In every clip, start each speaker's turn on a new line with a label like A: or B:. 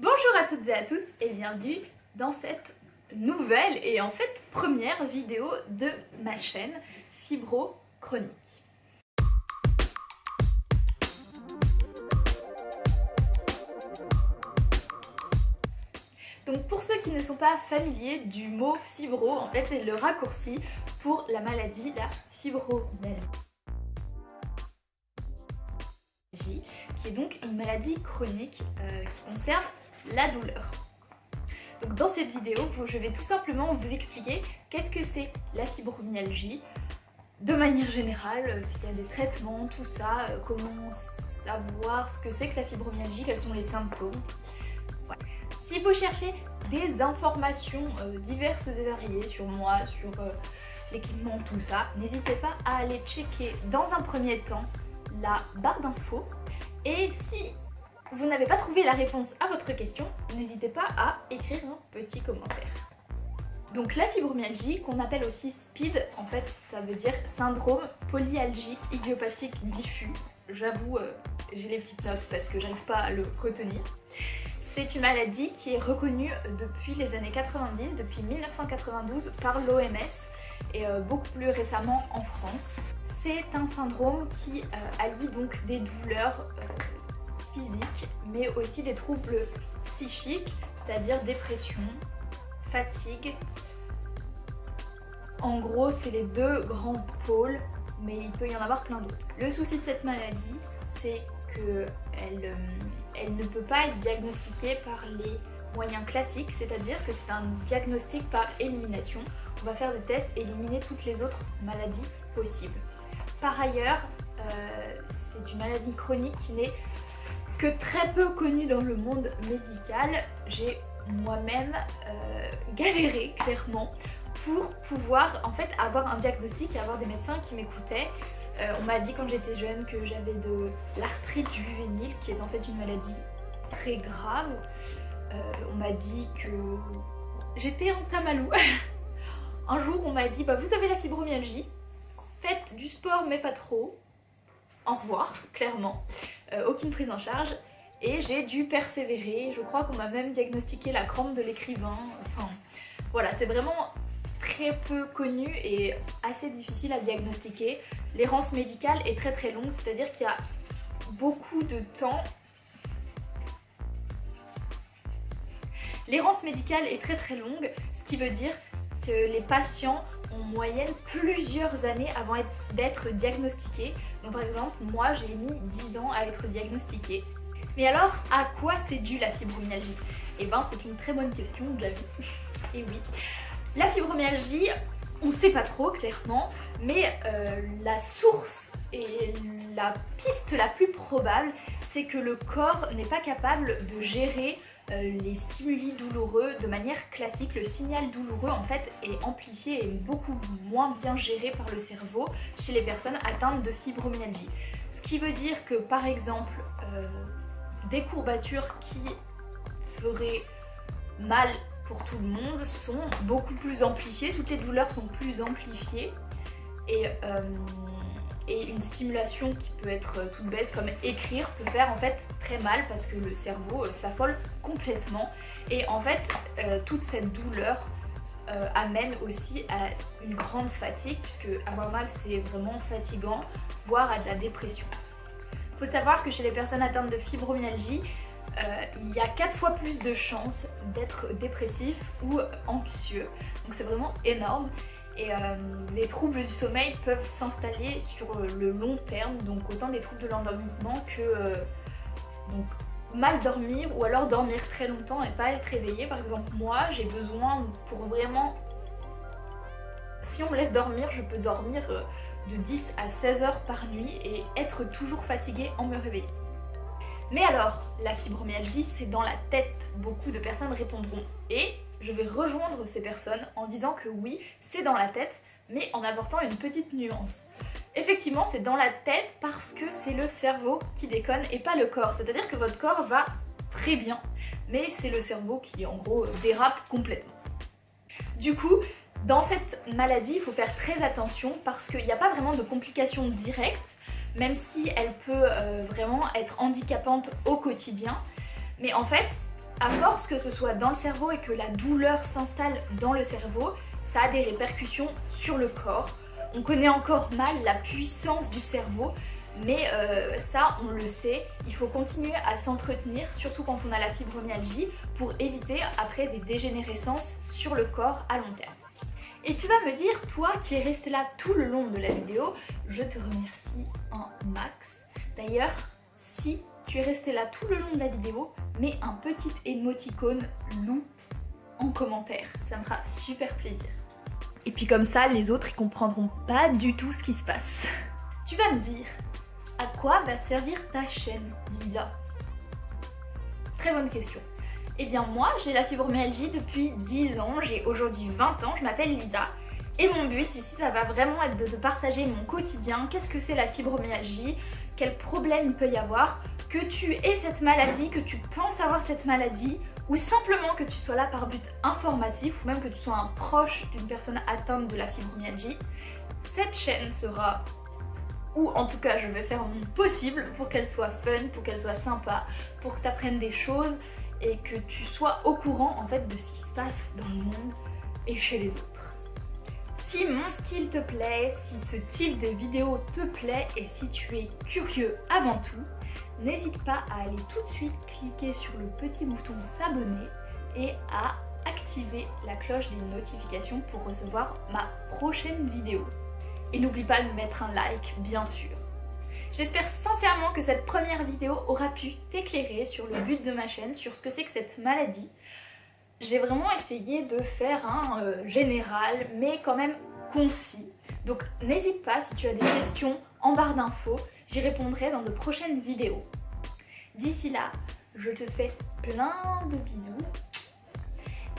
A: Bonjour à toutes et à tous et bienvenue dans cette nouvelle et en fait première vidéo de ma chaîne Fibro Chronique. Donc pour ceux qui ne sont pas familiers du mot fibro, en fait c'est le raccourci pour la maladie, la fibromyalgie, qui est donc une maladie chronique qui concerne la douleur. Donc dans cette vidéo, je vais tout simplement vous expliquer qu'est-ce que c'est la fibromyalgie, de manière générale, s'il y a des traitements, tout ça, comment savoir ce que c'est que la fibromyalgie, quels sont les symptômes. Voilà. Si vous cherchez des informations diverses et variées sur moi, sur l'équipement, tout ça, n'hésitez pas à aller checker dans un premier temps la barre d'infos. Et si vous n'avez pas trouvé la réponse à votre question, n'hésitez pas à écrire un petit commentaire. Donc la fibromyalgie, qu'on appelle aussi SPID, en fait ça veut dire syndrome polyalgique idiopathique diffus. J'avoue, j'ai les petites notes parce que j'arrive pas à le retenir. C'est une maladie qui est reconnue depuis les années 90, depuis 1992 par l'OMS et beaucoup plus récemment en France. C'est un syndrome qui allie donc des douleurs physiques mais aussi des troubles psychiques, c'est-à-dire dépression, fatigue. En gros, c'est les deux grands pôles, mais il peut y en avoir plein d'autres. Le souci de cette maladie, c'est qu'elle ne peut pas être diagnostiquée par les moyens classiques, c'est-à-dire que c'est un diagnostic par élimination. On va faire des tests et éliminer toutes les autres maladies possibles. Par ailleurs, c'est une maladie chronique qui n'est que très peu connue dans le monde médical. J'ai moi-même galéré clairement pour pouvoir en fait avoir un diagnostic et avoir des médecins qui m'écoutaient. On m'a dit quand j'étais jeune que j'avais de l'arthrite juvénile, qui est en fait une maladie très grave. On m'a dit que j'étais un tamalou. Un jour on m'a dit bah, vous avez la fibromyalgie, faites du sport mais pas trop. Au revoir, clairement. Aucune prise en charge. Et j'ai dû persévérer. Je crois qu'on m'a même diagnostiqué la crampe de l'écrivain. Enfin, voilà, c'est vraiment très peu connu et assez difficile à diagnostiquer. L'errance médicale est très très longue, c'est-à-dire qu'il y a beaucoup de temps. L'errance médicale est très très longue, ce qui veut dire que les patients ont en moyenne plusieurs années avant d'être diagnostiqués. Donc par exemple, moi j'ai mis 10 ans à être diagnostiquée. Mais alors, à quoi c'est dû la fibromyalgie? Eh ben c'est une très bonne question, déjà vu. Et oui, la fibromyalgie, on ne sait pas trop clairement, mais la source et la piste la plus probable, c'est que le corps n'est pas capable de gérer les stimuli douloureux de manière classique. Le signal douloureux en fait est amplifié et beaucoup moins bien géré par le cerveau chez les personnes atteintes de fibromyalgie. Ce qui veut dire que par exemple des courbatures qui feraient mal pour tout le monde sont beaucoup plus amplifiées, toutes les douleurs sont plus amplifiées et une stimulation qui peut être toute bête comme écrire peut faire en fait très mal parce que le cerveau s'affole complètement et en fait toute cette douleur amène aussi à une grande fatigue puisque avoir mal c'est vraiment fatigant, voire à de la dépression. Il faut savoir que chez les personnes atteintes de fibromyalgie, il y a 4 fois plus de chances d'être dépressif ou anxieux, donc c'est vraiment énorme. Et les troubles du sommeil peuvent s'installer sur le long terme, donc autant des troubles de l'endormissement que mal dormir ou alors dormir très longtemps et pas être réveillé. Par exemple moi j'ai besoin pour vraiment, si on me laisse dormir, je peux dormir de 10 à 16 heures par nuit et être toujours fatiguée en me réveillant. Mais alors, la fibromyalgie, c'est dans la tête. Beaucoup de personnes répondront. Et je vais rejoindre ces personnes en disant que oui, c'est dans la tête, mais en apportant une petite nuance. Effectivement, c'est dans la tête parce que c'est le cerveau qui déconne et pas le corps. C'est-à-dire que votre corps va très bien, mais c'est le cerveau qui, en gros, dérape complètement. Du coup, dans cette maladie, il faut faire très attention parce qu'il n'y a pas vraiment de complications directes, même si elle peut vraiment être handicapante au quotidien. Mais en fait, À force que ce soit dans le cerveau et que la douleur s'installe dans le cerveau, ça a des répercussions sur le corps. On connaît encore mal la puissance du cerveau, mais ça on le sait, il faut continuer à s'entretenir, surtout quand on a la fibromyalgie, pour éviter après des dégénérescences sur le corps à long terme. Et tu vas me dire, toi qui es resté là tout le long de la vidéo, je te remercie un max. D'ailleurs, si tu es resté là tout le long de la vidéo, mets un petit émoticône loup en commentaire, ça me fera super plaisir. Et puis comme ça, les autres ils comprendront pas du tout ce qui se passe. Tu vas me dire, à quoi va te servir ta chaîne, Lisa? Très bonne question. Eh bien moi, j'ai la fibromyalgie depuis 10 ans, j'ai aujourd'hui 20 ans, je m'appelle Lisa. Et mon but ici, ça va vraiment être de te partager mon quotidien, qu'est-ce que c'est la fibromyalgie, quels problèmes il peut y avoir, que tu aies cette maladie, que tu penses avoir cette maladie, ou simplement que tu sois là par but informatif, ou même que tu sois un proche d'une personne atteinte de la fibromyalgie. Cette chaîne sera, ou en tout cas je vais faire mon possible pour qu'elle soit fun, pour qu'elle soit sympa, pour que tu apprennes des choses et que tu sois au courant en fait de ce qui se passe dans le monde et chez les autres. Si mon style te plaît, si ce type de vidéo te plaît et si tu es curieux avant tout, n'hésite pas à aller tout de suite cliquer sur le petit bouton s'abonner et à activer la cloche des notifications pour recevoir ma prochaine vidéo. Et n'oublie pas de mettre un like, bien sûr. J'espère sincèrement que cette première vidéo aura pu t'éclairer sur le but de ma chaîne, sur ce que c'est que cette maladie. J'ai vraiment essayé de faire un général, mais quand même concis. Donc n'hésite pas, si tu as des questions en barre d'infos, j'y répondrai dans de prochaines vidéos. D'ici là, je te fais plein de bisous.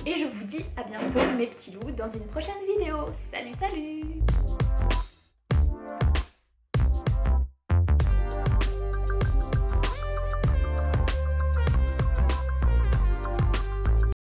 A: Et je vous dis à bientôt mes petits loups dans une prochaine vidéo. Salut, salut!